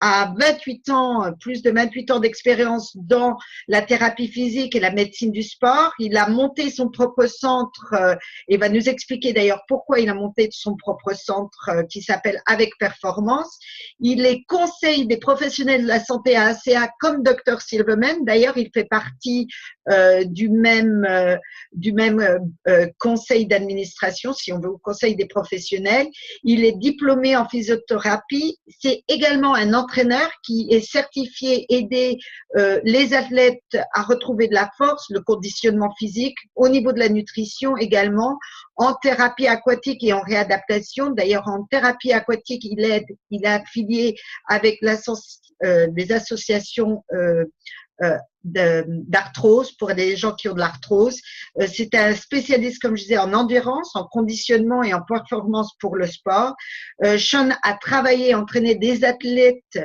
a 28 ans, plus de 28 ans d'expérience dans la thérapie physique et la médecine du sport. Il a monté son propre centre et va nous expliquer d'ailleurs pourquoi il a monté son propre centre qui s'appelle Avec Performance. Il est conseil des professionnels de la santé à Asea comme Dr Silverman. D'ailleurs, il fait partie du même conseil d'administration, si on veut, au conseil des professionnels. Il est diplômé en physiothérapie. C'est également un entraîneur qui est certifié, aider les athlètes à retrouver de la force, le conditionnement physique, au niveau de la nutrition également, en thérapie aquatique et en réadaptation. D'ailleurs, en thérapie aquatique, il est affilié avec des associations d'arthrose pour les gens qui ont de l'arthrose. C'est un spécialiste, comme je disais, en endurance, en conditionnement et en performance pour le sport. Shawn a travaillé, entraîné des athlètes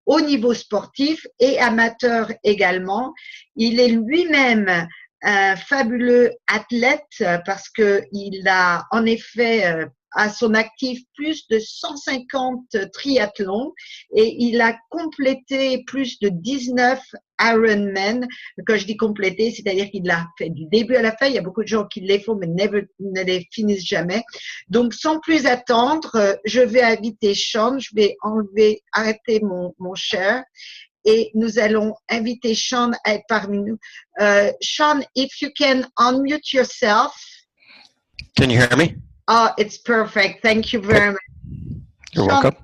au niveau sportif et amateur également. Il est lui-même un fabuleux athlète parce qu'il a en effet à son actif plus de 150 triathlons et il a complété plus de 19 Iromnan. Quand je dis complété, c'est-à-dire qu'il l'a fait du début à la fin. Il y a beaucoup de gens qui les font mais ne les finissent jamais. Donc, sans plus attendre, je vais inviter Shawn. Je vais arrêter mon share. Et nous allons inviter Shawn à être parmi nous. Shawn, if you can unmute yourself. Can you hear me? Oh, it's perfect. Thank you very much. You're Shawn, welcome.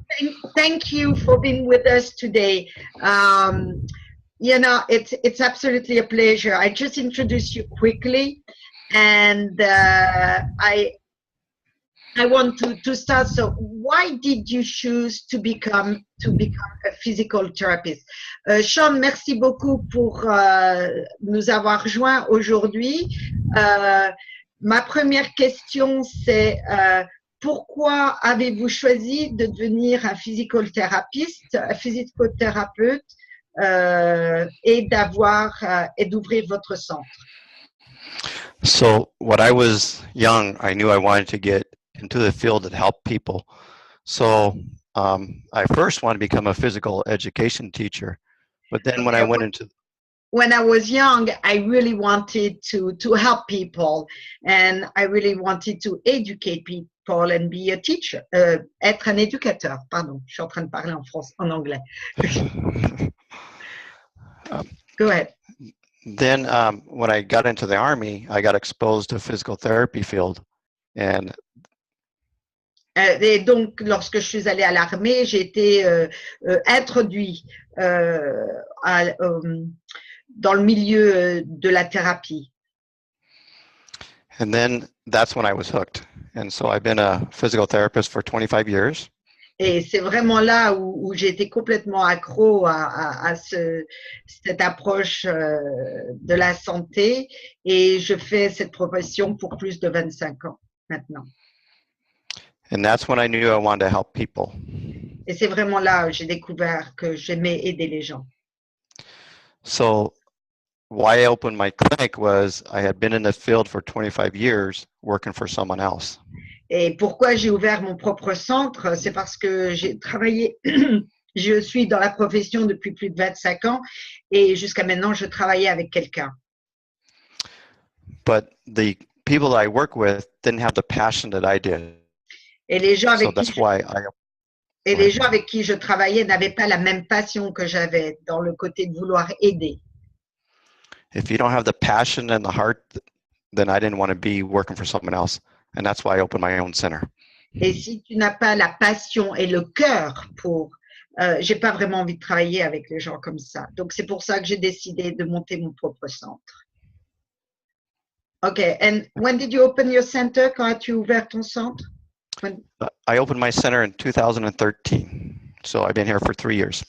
thank you for being with us today. You know, it's absolutely a pleasure. I just introduced you quickly, and I want to start. So, why did you choose to become a physical therapist? Shawn, merci beaucoup pour nous avoir rejoints aujourd'hui. Ma première question, c'est pourquoi avez-vous choisi de devenir un physicothérapeute et d'ouvrir votre centre? So when I was young, I knew I wanted to get into the field that helped people. So I first wanted to become a physical education teacher, but then when I went into when I was young, I really wanted to help people, and I really wanted to educate people and be a teacher. Être un éducateur, pardon. Je suis en train de parler en anglais. Go ahead. Then when I got into the Army, I got exposed to physical therapy field. Et donc, lorsque je suis allée à l'armée, j'ai été introduit dans le milieu de la thérapie. And then that's when I was hooked. And so I've been a physical therapist for 25 years. Et c'est vraiment là où j'ai été complètement accro à cette approche de la santé. Et je fais cette profession pour plus de 25 ans maintenant. And that's when I knew I wanted to help people. Et c'est vraiment là où j'ai découvert que j'aimais aider les gens. So why I opened my clinic was I had been in the field for 25 years working for someone else. Et pourquoi j'ai ouvert mon propre centre, c'est parce que j'ai travaillé, je suis dans la profession depuis plus de 25 ans et jusqu'à maintenant, je travaillais avec quelqu'un. But the people I work with didn't have the passion that I did. Et les gens avec, les gens avec qui je travaillais n'avaient pas la même passion que j'avais dans le côté de vouloir aider. If you don't have the passion and the heart, then I didn't want to be working for someone else. And that's why I opened my own center. Et si tu n'as pas la passion et le cœur pour, j'ai pas vraiment envie de travailler avec les gens comme ça. Donc c'est pour ça que j'ai décidé de monter mon propre centre. Okay, and when did you open your center? Quand as-tu ouvert ton centre? I opened my center in 2013. So I've been here for 3 years.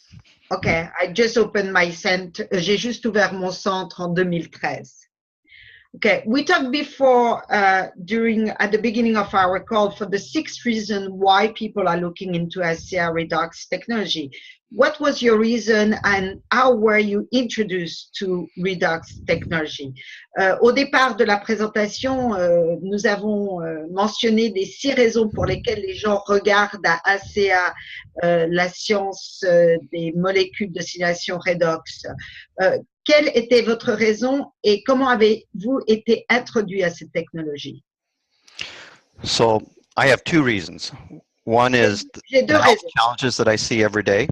Okay, I just opened my center. J'ai juste ouvert mon centre en 2013. Okay, we talked before at the beginning of our call for the 6th reason why people are looking into Asea Redox technology. what was your reason and how were you introduced to Redox technology? Au départ de la présentation, nous avons mentionné les 6 raisons pour lesquelles les gens regardent à Asea la science des molécules de simulation redox. Quelle était votre raison et comment avez-vous été introduit à cette technologie? So I have 2 reasons. One is J'ai 2 the health raisons. challenges that I see every day.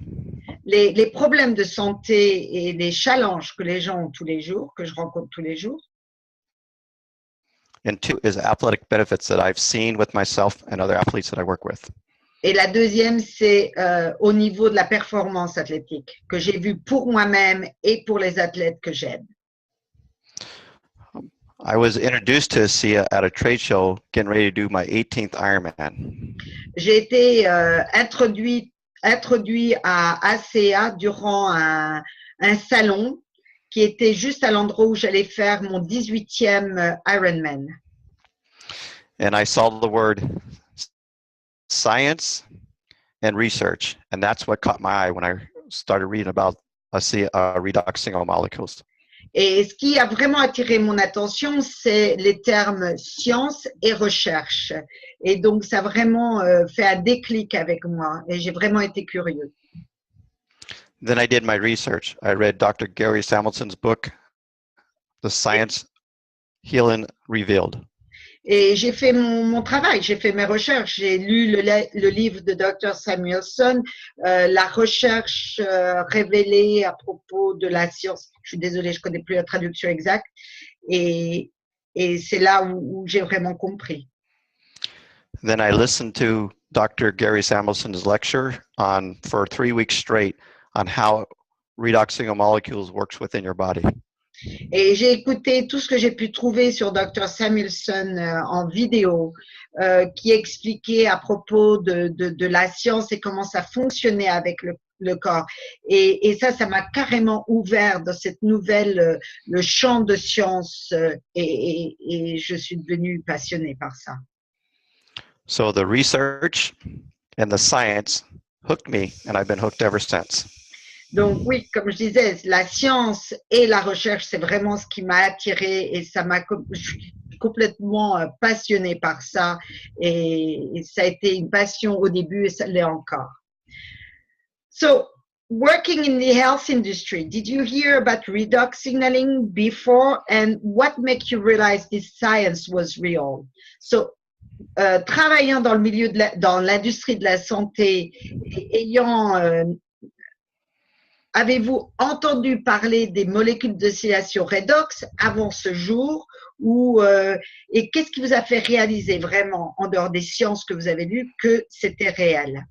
Les problèmes de santé et les challenges que les gens ont tous les jours, que je rencontre tous les jours. And 2 is athletic benefits that I've seen with myself and other athletes that I work with. Et la deuxième, c'est au niveau de la performance athlétique, que j'ai vu pour moi-même et pour les athlètes que j'aide. I was introduced to Asea at a trade show getting ready to do my 18th Ironman. J'ai été introduit à Asea durant un salon qui était juste à l'endroit où j'allais faire mon 18e Ironman. And I saw the word science and research, and that's what caught my eye when I started reading about Asea redox single molecules. Et ce qui a vraiment attiré mon attention, c'est les termes science et recherche. Et donc, ça a vraiment fait un déclic avec moi et j'ai vraiment été curieux. Then I did my research. I read Dr. Gary Samuelson's book, The Science Healing Revealed. Et j'ai fait mon travail, j'ai fait mes recherches. J'ai lu le livre de Dr. Samuelson, la recherche révélée à propos de la science. Je suis désolée, je ne connais plus la traduction exacte. Et c'est là où j'ai vraiment compris. Then I listened to Dr. Gary Samuelson's lecture for 3 weeks straight on how redox single molecules works within your body. Et j'ai écouté tout ce que j'ai pu trouver sur Dr. Samuelson en vidéo qui expliquait à propos de la science et comment ça fonctionnait avec le corps. Et ça m'a carrément ouvert dans cette nouvelle, le champ de science et je suis devenue passionnée par ça. So the research and the science hooked me, and I've been hooked ever since. Donc oui, comme je disais, la science et la recherche, c'est vraiment ce qui m'a attirée et je suis complètement passionnée par ça et ça a été une passion au début et ça l'est encore. So, working in the health industry, did you hear about redox signaling before and what made you realize this science was real? So, travaillant dans le milieu dans l'industrie de la santé et ayant avez-vous entendu parler des molécules d'oscillation redox avant ce jour et qu'est-ce qui vous a fait réaliser vraiment, en dehors des sciences que vous avez lues, que c'était réel?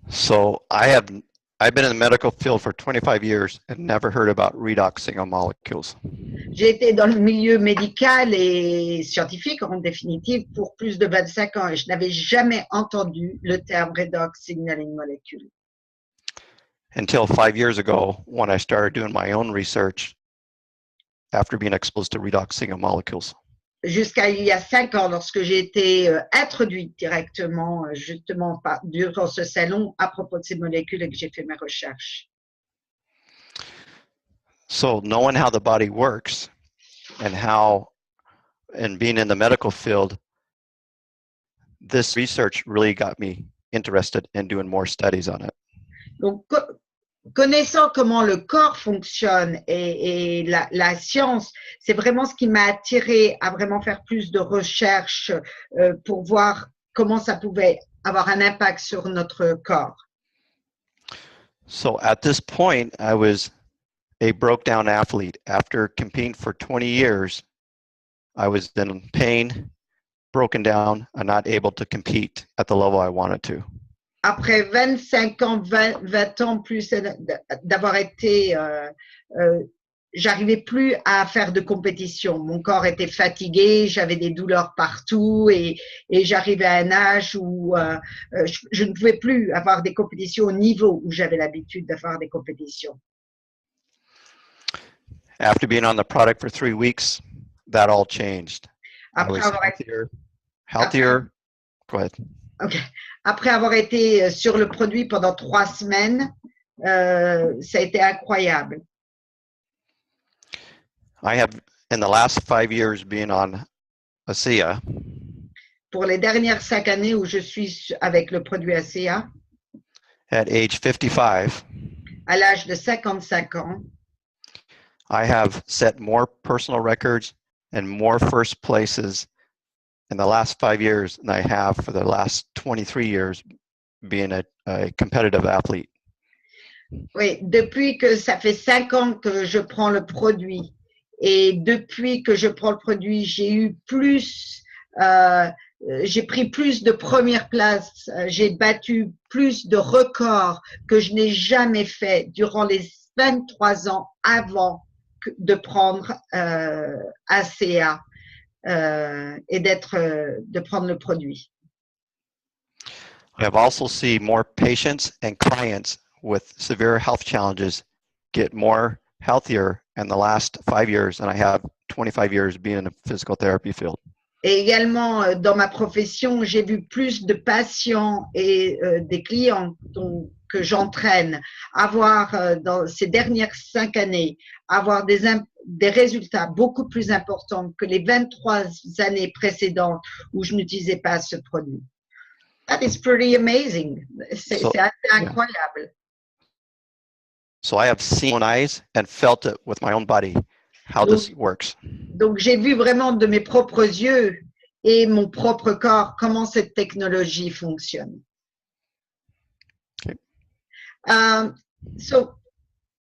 So I've been in the medical field for 25 years and never heard about redox single molecules. J'ai été dans le milieu médical et scientifique, en définitive, pour plus de 25 ans et je n'avais jamais entendu le terme redox signaling molecule. Until 5 years ago, when I started doing my own research after being exposed to redox single molecules. Jusqu'à il y a 5 ans, lorsque j'ai été introduite directement, justement, durant ce salon, à propos de ces molécules et que j'ai fait mes recherches. So knowing how the body works and being in the medical field, this research really got me interested in doing more studies on it. Donc, connaissant comment le corps fonctionne et la science, c'est vraiment ce qui m'a attirée à vraiment faire plus de recherches pour voir comment ça pouvait avoir un impact sur notre corps. So at this point, I was a broke down athlete. After competing for 20 years, I was in pain, broken down, and not able to compete at the level I wanted to. Après 25 ans, 20 ans plus d'avoir été, j'arrivais plus à faire de compétition. Mon corps était fatigué, j'avais des douleurs partout et j'arrivais à un âge où je ne pouvais plus avoir des compétitions au niveau où j'avais l'habitude d'avoir des compétitions. After being on the product for 3 weeks, that all changed. I was healthier. Go ahead. Ok. Après avoir été sur le produit pendant 3 semaines, ça a été incroyable. I have, in the last 5 years, been on Asea. Pour les dernières 5 années où je suis avec le produit Asea, At age 55, à l'âge de 55 ans, I have set more personal records and more first places in the last 5 years than I have for the last 23 years being a competitive athlete. oui, depuis que ça fait 5 ans que je prends le produit et depuis que je prends le produit, j'ai pris plus de premières places, j'ai battu plus de records que je n'ai jamais fait durant les 23 ans avant de prendre Asea et de prendre le produit. I have also seen more patients and clients with severe health challenges get more healthier in the last 5 years than I have 25 years being in the physical therapy field. Et également, dans ma profession, j'ai vu plus de patients et des clients que j'entraîne avoir dans ces dernières 5 années, avoir des résultats beaucoup plus importants que les 23 années précédentes où je n'utilisais pas ce produit. That is pretty amazing. C'est assez incroyable. So I have seen my own eyes and felt it with my own body, how this works. Donc, j'ai vu vraiment de mes propres yeux et mon propre corps comment cette technologie fonctionne. Okay. So,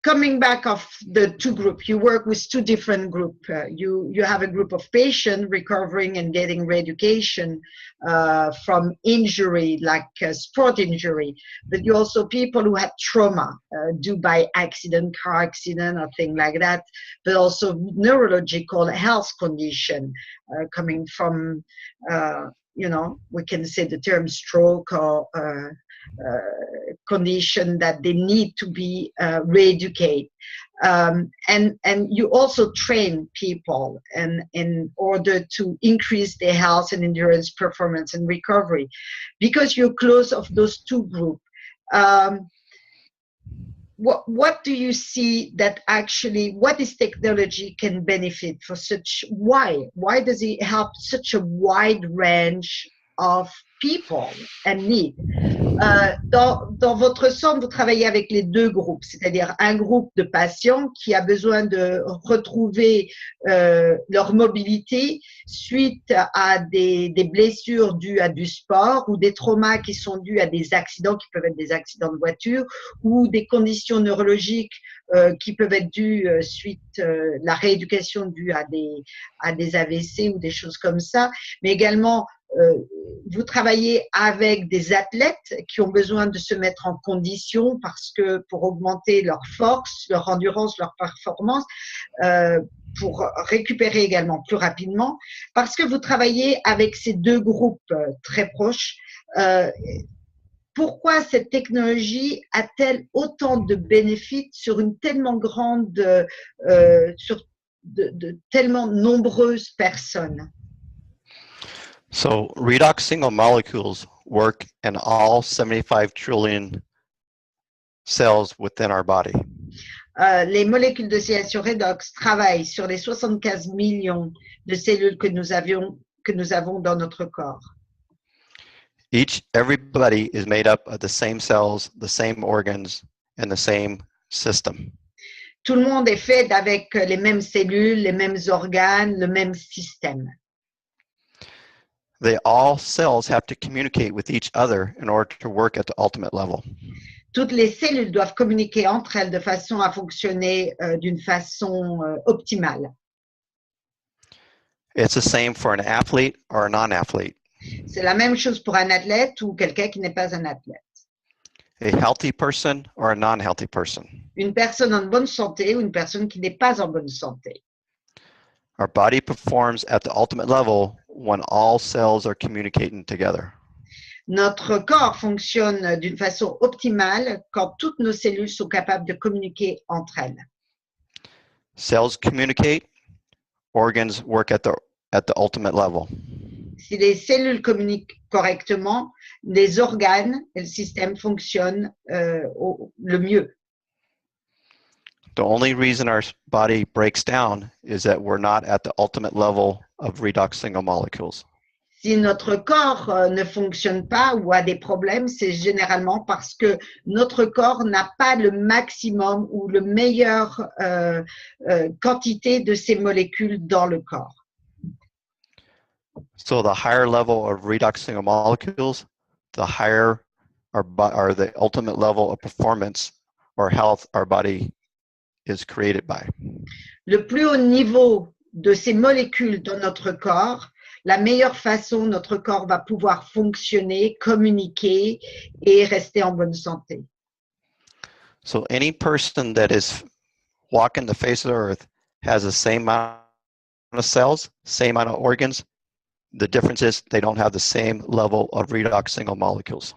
coming back of the two groups, you work with two different groups. You have a group of patients recovering and getting reeducation from injury, like sport injury, but you also people who had trauma due by accident, car accident, or thing like that, but also neurological health condition coming from, we can say the term stroke or condition that they need to be re-educated. And you also train people in order to increase their health and endurance, performance and recovery. Because you're close of those two groups, what do you see that actually, what is technology can benefit for why does it help such a wide range of people and need? Dans votre centre, vous travaillez avec les deux groupes, c'est-à-dire un groupe de patients qui a besoin de retrouver leur mobilité suite à des blessures dues à du sport ou des traumas qui sont dus à des accidents qui peuvent être des accidents de voiture ou des conditions neurologiques qui peuvent être dues suite la rééducation due à des AVC ou des choses comme ça, mais également vous travaillez avec des athlètes qui ont besoin de se mettre en condition parce que pour augmenter leur force, leur endurance, leur performance, pour récupérer également plus rapidement, parce que vous travaillez avec ces deux groupes très proches. Pourquoi cette technologie a-t-elle autant de bénéfices sur une tellement grande, sur de tellement nombreuses personnes? So redox single molecules work in all 75 trillion cells within our body. Les molécules de dosylation redox travaillent sur les 75 millions de cellules que nous avons dans notre corps. Everybody is made up of the same cells, the same organs, and the same system. Tout le monde est fait avec les mêmes cellules, les mêmes organes, le même système. All cells have to communicate with each other in order to work at the ultimate level. Toutes les cellules doivent communiquer entre elles de façon à fonctionner d'une façon optimale. It's the same for an athlete or a non-athlete. C'est la même chose pour un athlète ou quelqu'un qui n'est pas un athlète. A healthy person or a non-healthy person. Une personne en bonne santé ou une personne qui n'est pas en bonne santé. Our body performs at the ultimate level when all cells are communicating together. Notre corps fonctionne d'une façon optimale quand toutes nos cellules sont capables de communiquer entre elles. Cells communicate, organs work at the ultimate level. Si les cellules communiquent correctement, les organes et le système fonctionnent le mieux. The only reason our body breaks down is that we're not at the ultimate level of redox single molecules. Si notre corps ne fonctionne pas ou a des problèmes, c'est généralement parce que notre corps n'a pas le maximum ou le meilleur quantité de ces molécules dans le corps. So the higher level of redox single molecules, the higher or the ultimate level of performance or health our body is created by. Le plus haut niveau de ces molécules dans notre corps, la meilleure façon notre corps va pouvoir fonctionner, communiquer et rester en bonne santé. So any person that is walking the face of the earth has the same amount of cells, same amount of organs. The difference is they don't have the same level of redox single molecules.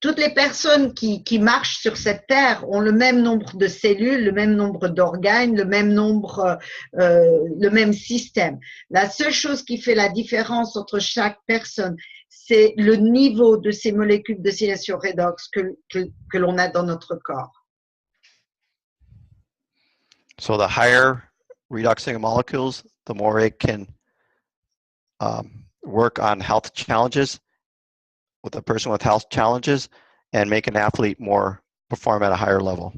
Toutes les personnes qui marchent sur cette terre ont le même nombre de cellules, le même nombre d'organes, le même nombre, le même système. La seule chose qui fait la différence entre chaque personne, c'est le niveau de ces molécules de distillation redox que l'on a dans notre corps. So the higher redox single molecules, the more it can work on health challenges with a person with health challenges and make an athlete perform at a higher level.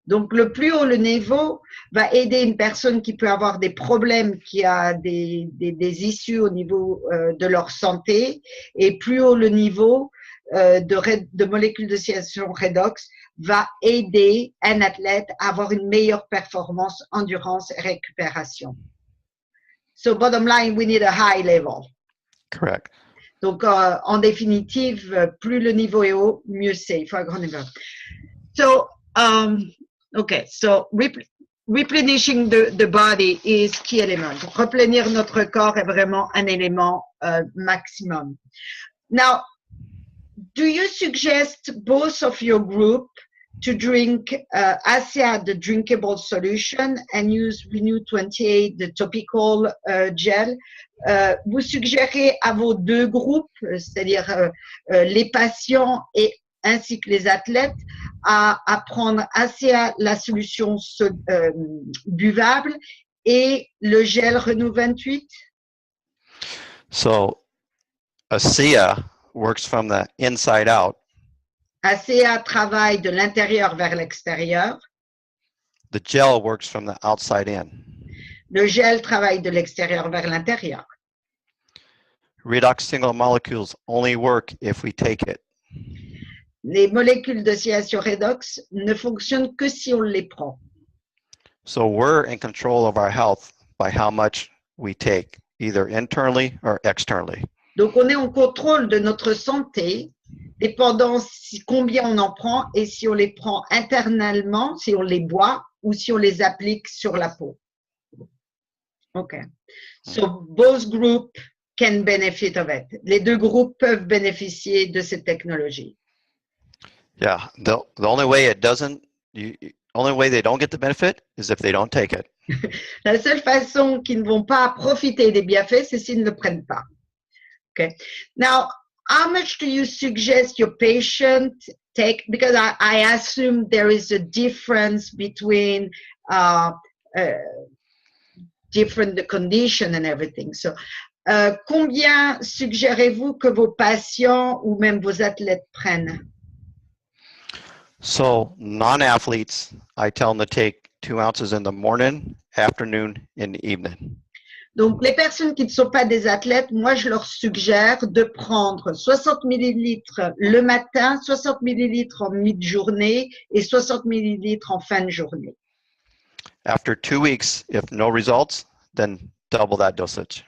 Donc, le plus haut le niveau va aider une personne qui peut avoir des problèmes, qui a des issues au niveau de leur santé, et plus haut le niveau de molécules de distillation redox va aider un athlète à avoir une meilleure performance, endurance et récupération. So, bottom line, we need a high level. Correct. Donc, en définitive, plus le niveau est haut, mieux c'est. Il faut un grand niveau. So, okay, so replenishing the body is key element. Replenir notre corps est vraiment un élément maximum. Now, do you suggest both of your group to drink Asea, the drinkable solution, and use Renew 28, the topical gel? Vous suggérez à vos deux groupes, c'est-à-dire les patients et ainsi que les athlètes, à prendre Asea, la solution buvable, et le gel Renew 28? So Asea works from the inside out. Asea travaille de l'intérieur vers l'extérieur. The gel works from the outside in. Le gel travaille de l'extérieur vers l'intérieur. Redox single molecules only work if we take it. Les molécules de distillation redox ne fonctionnent que si on les prend. So we're in control of our health by how much we take, either internally or externally. Donc, on est en contrôle de notre santé, dépendant combien on en prend et si on les prend internalement, si on les boit ou si on les applique sur la peau. OK. So, both groups can benefit of it. Les deux groupes peuvent bénéficier de cette technologie. Yeah, the only way only way they don't get the benefit is if they don't take it. La seule façon qu'ils ne vont pas profiter des bienfaits, c'est s'ils ne le prennent pas. Okay. Now, how much do you suggest your patient take? Because I assume there is a difference between different condition and everything. So, combien suggérez-vous que vos patients ou même vos athlètes prennent? So non-athletes, I tell them to take 2 ounces in the morning, afternoon, and evening. Donc, les personnes qui ne sont pas des athlètes, moi, je leur suggère de prendre 60 millilitres le matin, 60 millilitres en mi-journée et 60 millilitres en fin de journée. After 2 weeks, if no results, then double that dosage.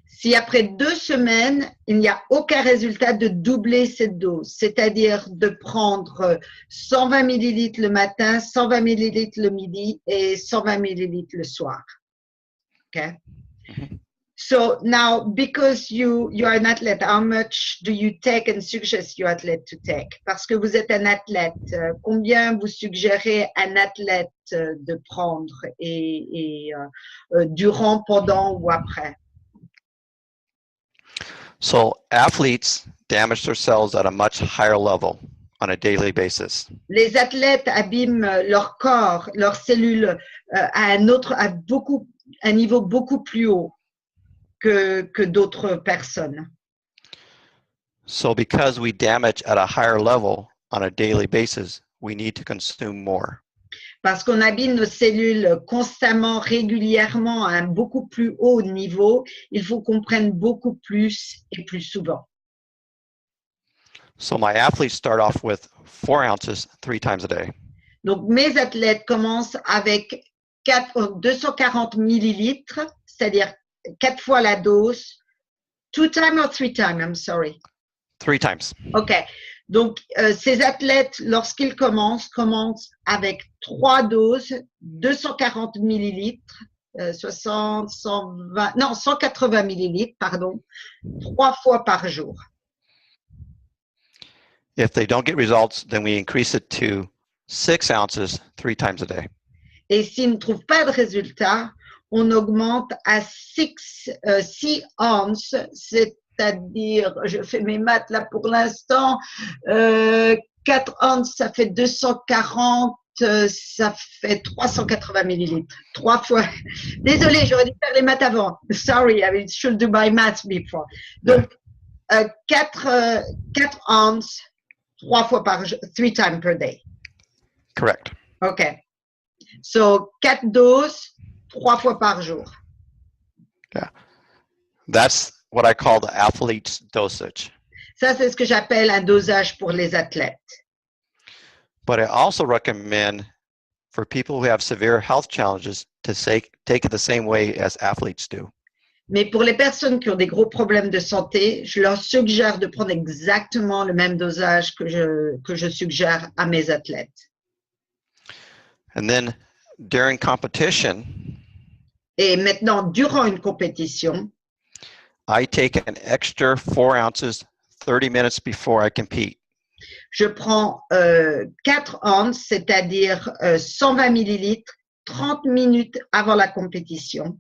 Si après 2 semaines, il n'y a aucun résultat, de doubler cette dose, c'est-à-dire de prendre 120 millilitres le matin, 120 millilitres le midi et 120 millilitres le soir. Okay? Mm-hmm. So now, because you are an athlete, how much do you take and suggest your athlete to take? Parce que vous êtes un athlète, combien vous suggérez un athlète de prendre durant, pendant ou après? So athletes damage their cells at a much higher level on a daily basis. Les athlètes abîment leur corps, leurs cellules à un niveau beaucoup plus haut que d'autres personnes. So because we damage at a higher level on a daily basis, we need to consume more. Parce qu'on abîme nos cellules constamment, régulièrement, à un beaucoup plus haut niveau, il faut qu'on prenne beaucoup plus et plus souvent. So my athletes start off with 4 ounces 3 times a day. Donc, mes athlètes commencent avec 240 millilitres, c'est-à-dire 4 fois la dose. 2 times or 3 times, I'm sorry. 3 times. OK. Donc, ces athlètes, lorsqu'ils commencent avec 3 doses, 240 millilitres, 60, 120, non, 180 millilitres, pardon, 3 fois par jour. If they don't get results, then we increase it to 6 ounces 3 times a day. Et s'ils ne trouvent pas de résultat, on augmente à 6 ounces, c'est-à-dire, je fais mes maths là pour l'instant, 4 ounces, ça fait 240, ça fait 380 millilitres. 3 fois. Désolée, j'aurais dû faire les maths avant. Sorry, I should do my maths before. Donc, 4 ounces, 3 fois par jour, 3 times per day. Correct. OK. So, 4 doses, 3 fois par jour. Yeah. That's what I call the athlete's dosage. Ça, c'est ce que j'appelle un dosage pour les athlètes. But I also recommend for people who have severe health challenges to take it the same way as athletes do. Mais pour les personnes qui ont des gros problèmes de santé, je leur suggère de prendre exactement le même dosage que je suggère à mes athlètes. And then during competition, Et maintenant, durant une compétition, I take an extra 4 ounces 30 minutes before I compete. je prends 4 ounces, c'est-à-dire 120 millilitres, 30 minutes avant la compétition.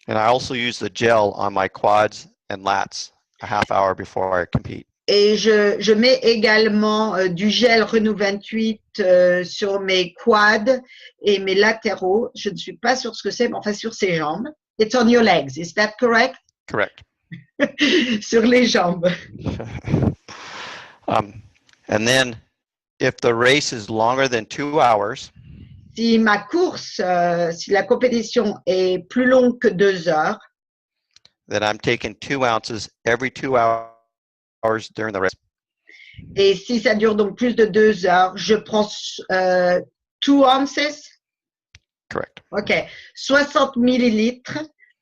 And I also use the gel on my quads and lats a half hour before I compete. Et je mets également du gel Renew 28 sur mes quads et mes latéraux. Je ne suis pas sûre ce que c'est, mais enfin sur ses jambes. It's on your legs, is that correct? Correct. Sur les jambes. And then if the race is longer than 2 hours, Si ma course, si la compétition est plus longue que 2 heures, then I'm taking 2 ounces every 2 hours during the race. et si ça dure donc plus de 2 heures, je prends 2 ounces, Correct. OK, 60 millilitres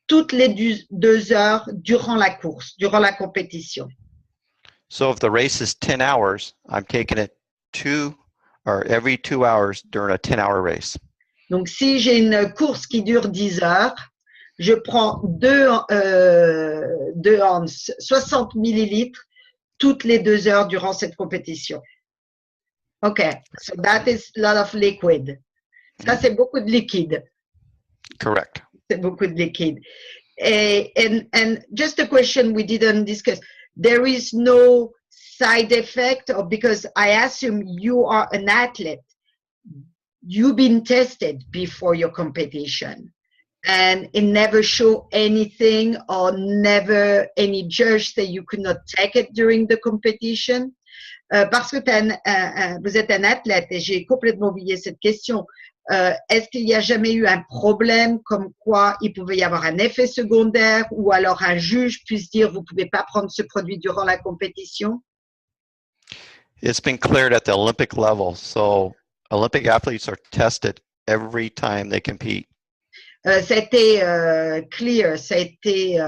toutes les 2 heures durant la course, durant la compétition. So if the race is 10 hours, I'm taking it every 2 hours during a 10-hour race. Donc, si j'ai une course qui dure 10 heures, je prends 2 ounces, 60 millilitres toutes les 2 heures durant cette compétition. OK, so that is a lot of liquid. Ça, c'est beaucoup de liquide. Correct. C'est beaucoup de liquide. And just a question we didn't discuss. There is no side effect, or because I assume you are an athlete, you've been tested before your competition, and it never showed anything or never any judge that you could not take it during the competition. Parce que vous êtes un athlète, et j'ai complètement oublié cette question. Est-ce qu'il n'y a jamais eu un problème comme quoi il pouvait y avoir un effet secondaire ou alors un juge puisse dire vous ne pouvez pas prendre ce produit durant la compétition? It's been cleared at the Olympic level. So Olympic athletes are tested every time they compete. Ça a été clear, ça a été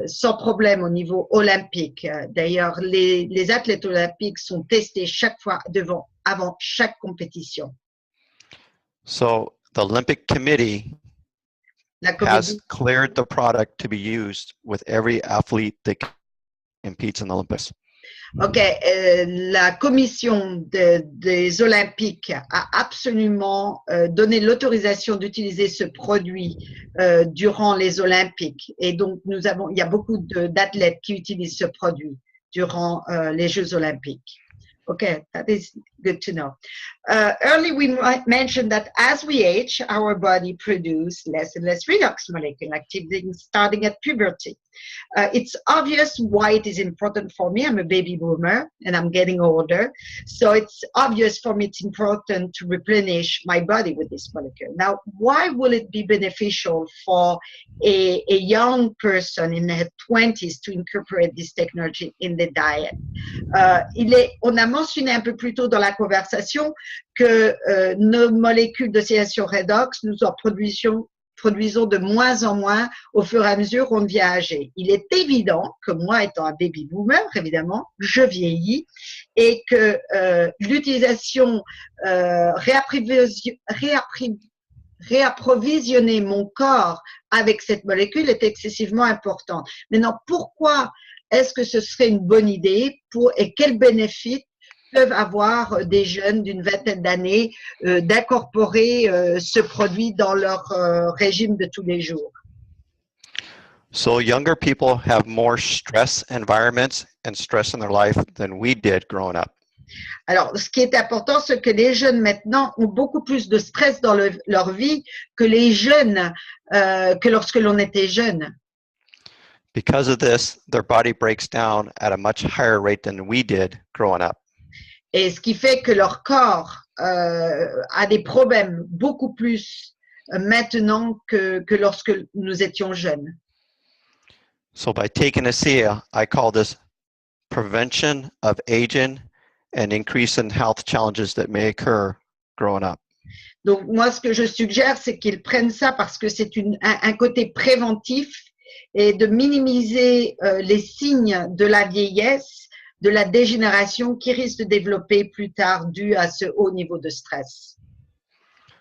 sans problème au niveau olympique. D'ailleurs, les athlètes olympiques sont testés chaque fois avant chaque compétition. So the Olympic Committee has cleared the product to be used with every athlete that competes in the Olympics. Ok, la commission des Olympiques a absolument donné l'autorisation d'utiliser ce produit durant les Olympiques. Et donc, il y a beaucoup d'athlètes qui utilisent ce produit durant les Jeux Olympiques. Okay, that is good to know. Early, we mentioned that as we age, our body produces less and less redox molecule activity starting at puberty. It's obvious why it is important for me. I'm a baby boomer and I'm getting older. So it's obvious for me it's important to replenish my body with this molecule. Now, why will it be beneficial for a young person in their 20s to incorporate this technology in the diet? On a mentionné un peu plus tôt dans la conversation que nos molécules d'oscillation redox, nous en produisons de moins en moins au fur et à mesure qu'on devient âgé. Il est évident que moi, étant un baby boomer, évidemment, je vieillis et que l'utilisation, réapprovisionner mon corps avec cette molécule est excessivement importante. Maintenant, pourquoi est-ce que ce serait une bonne idée et quels bénéfices peuvent avoir des jeunes d'une vingtaine d'années d'incorporer ce produit dans leur régime de tous les jours? So younger people have more stress environments and stress in their life than we did growing up. Alors, ce qui est important, c'est que les jeunes maintenant ont beaucoup plus de stress dans leur vie que les jeunes, que lorsque l'on était jeune. Because of this, their body breaks down at a much higher rate than we did growing up. Et ce qui fait que leur corps a des problèmes beaucoup plus maintenant que lorsque nous étions jeunes. So by taking Asea, I call this prevention of aging and increase in health challenges that may occur growing up. Donc moi, ce que je suggère, c'est qu'ils prennent ça parce que c'est un côté préventif et de minimiser les signes de la vieillesse, de la dégénération qui risque de développer plus tard dû à ce haut niveau de stress.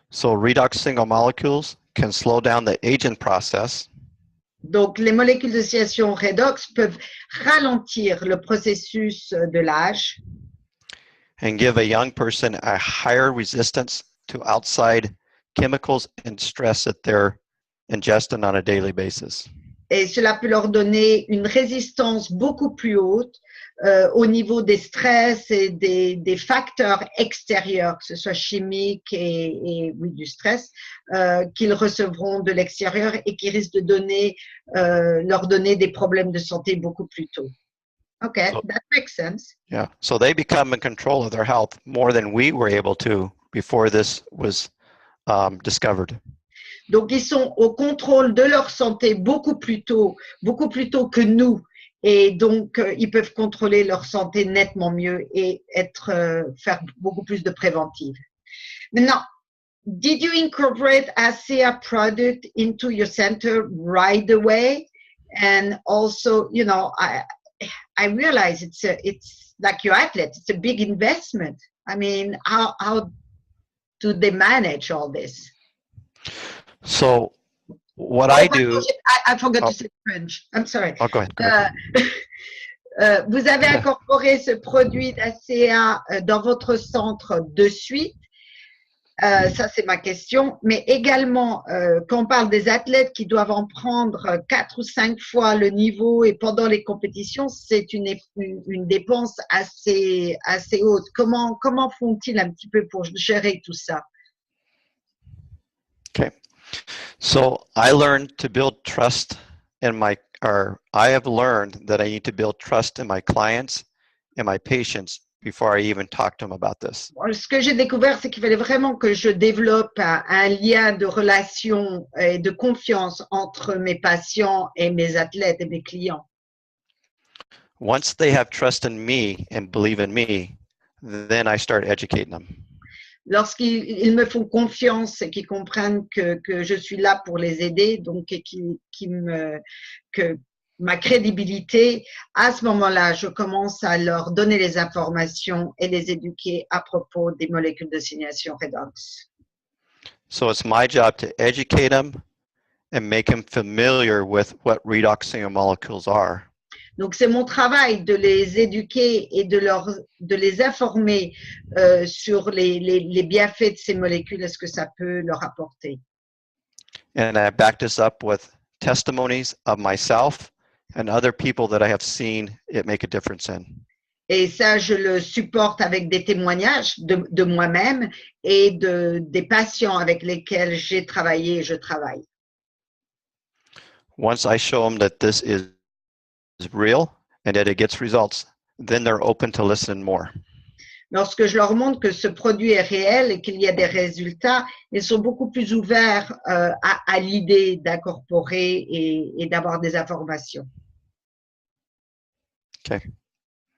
So redox single molecules can slow down the aging process. Donc les molécules d'oscillation redox peuvent ralentir le processus de l'âge And give a young person a higher resistance to outside chemicals and stress that they're ingesting on a daily basis. et cela peut leur donner une résistance beaucoup plus haute au niveau des stress et des facteurs extérieurs, que ce soit chimiques et oui, du stress, qu'ils recevront de l'extérieur et qui risquent de leur donner des problèmes de santé beaucoup plus tôt. Okay, so, that makes sense. Yeah, so they become in control of their health more than we were able to before this was discovered. Donc, ils sont au contrôle de leur santé beaucoup plus tôt que nous. Et donc, ils peuvent contrôler leur santé nettement mieux et faire beaucoup plus de préventive. Maintenant, did you incorporate Asea product into your center right away? And also, you know, I realize it's like your athlete, it's a big investment. I mean, how do they manage all this? So what I do... I forgot to say French. I'm sorry. Oh, go ahead. Vous avez incorporé ce produit d'Asea dans votre centre de suite. Ça, c'est ma question. Mais également, quand on parle des athlètes qui doivent en prendre 4 ou 5 fois le niveau et pendant les compétitions, c'est une dépense assez haute. Comment font-ils un petit peu pour gérer tout ça? Okay. So I learned to build trust I have learned that I need to build trust in my clients and my patients before I even talk to them about this. Ce que j'ai découvert, c'est qu'il fallait vraiment que je développe un lien de relation et de confiance entre mes patients et mes athlètes et mes clients. Once they have trust in me and believe in me, then I start educating them. Lorsqu'ils me font confiance et qu'ils comprennent que je suis là pour les aider, donc que ma crédibilité, à ce moment-là, je commence à leur donner les informations et les éduquer à propos des molécules d'oscillation redox. So it's my job to educate them and make them familiar with what redox single molecules are. Donc, c'est mon travail de les éduquer et de les informer sur les bienfaits de ces molécules et ce que ça peut leur apporter. And I back this up with testimonies of myself and other people that I have seen it make a difference in. Et ça, je le supporte avec des témoignages de moi-même et des patients avec lesquels j'ai travaillé et je travaille. Once I show them that this is real and that it gets results, then they're open to listen more. Lorsque je leur montre que ce produit est réel et qu'il y a des résultats, ils sont beaucoup plus ouverts à l'idée d'incorporer et d'avoir des informations. Okay.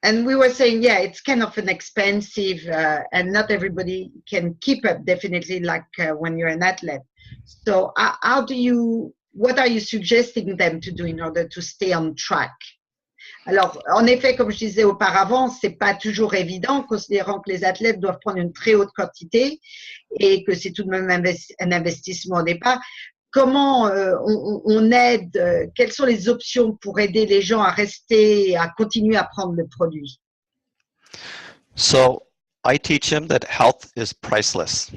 And we were saying, yeah, it's kind of an expensive and not everybody can keep up definitely like when you're an athlete. So what are you suggesting them to do in order to stay on track? Alors, en effet, comme je disais auparavant, c'est pas toujours évident, considérant que les athlètes doivent prendre une très haute quantité et que c'est tout de même un investissement au départ. Comment on aide, quelles sont les options pour aider les gens à rester, à continuer à prendre le produit? So I teach them that health is priceless.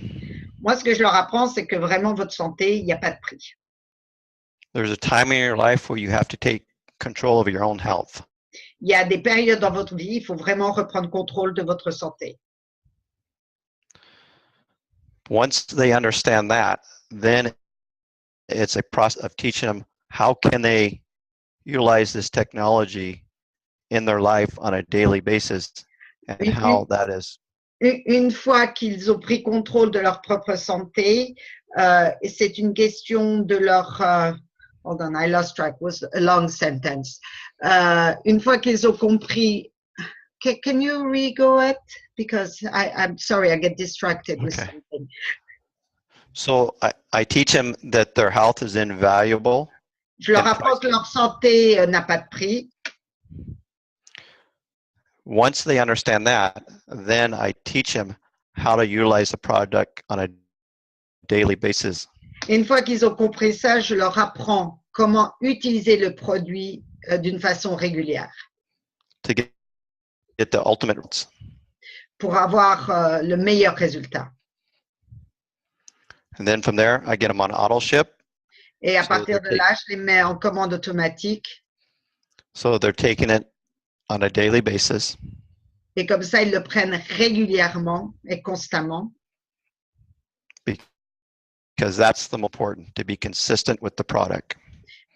Moi, ce que je leur apprends, c'est que vraiment, votre santé, il n'y a pas de prix. There's a time in your life where you have to take control of your own health. Il y a des périodes dans votre vie, il faut vraiment reprendre contrôle de votre santé. Once they understand that, then it's a process of teaching them how can they utilize this technology in their life on a daily basis and how that is. Une fois qu'ils ont pris contrôle de leur propre santé, c'est une question de leur... hold on, I lost track. It was a long sentence. Une fois qu'ils ont compris... Can you re-go it? Because I'm sorry, I get distracted with something. So I teach them that their health is invaluable. Je leur apprends que leur santé n'a pas de prix. Once they understand that, then I teach them how to utilize the product on a daily basis. Une fois qu'ils ont compris ça, je leur apprends comment utiliser le produit d'une façon régulière. To get the ultimate results. Pour avoir le meilleur résultat. And then from there, I get them on auto ship. Et à partir de là, je les mets en commande automatique. So they're taking it on a daily basis. Et comme ça, ils le prennent régulièrement et constamment. Because that's the most important, to be consistent with the product.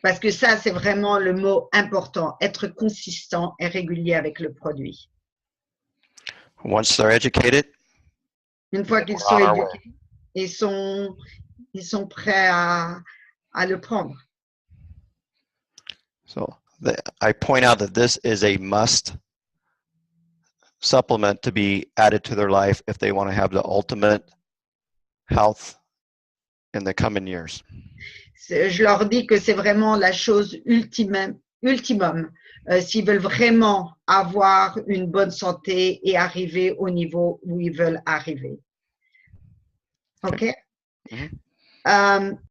Parce que ça, c'est vraiment le mot important, être consistant et régulier avec le produit. Once they're educated, une fois qu'ils sont éduqués, ils sont prêts à le prendre. So I point out that this is a must supplement to be added to their life if they want to have the ultimate health in the coming years. Je leur dis que c'est vraiment la chose ultimum s'ils veulent vraiment avoir une bonne santé et arriver au niveau où ils veulent arriver. OK?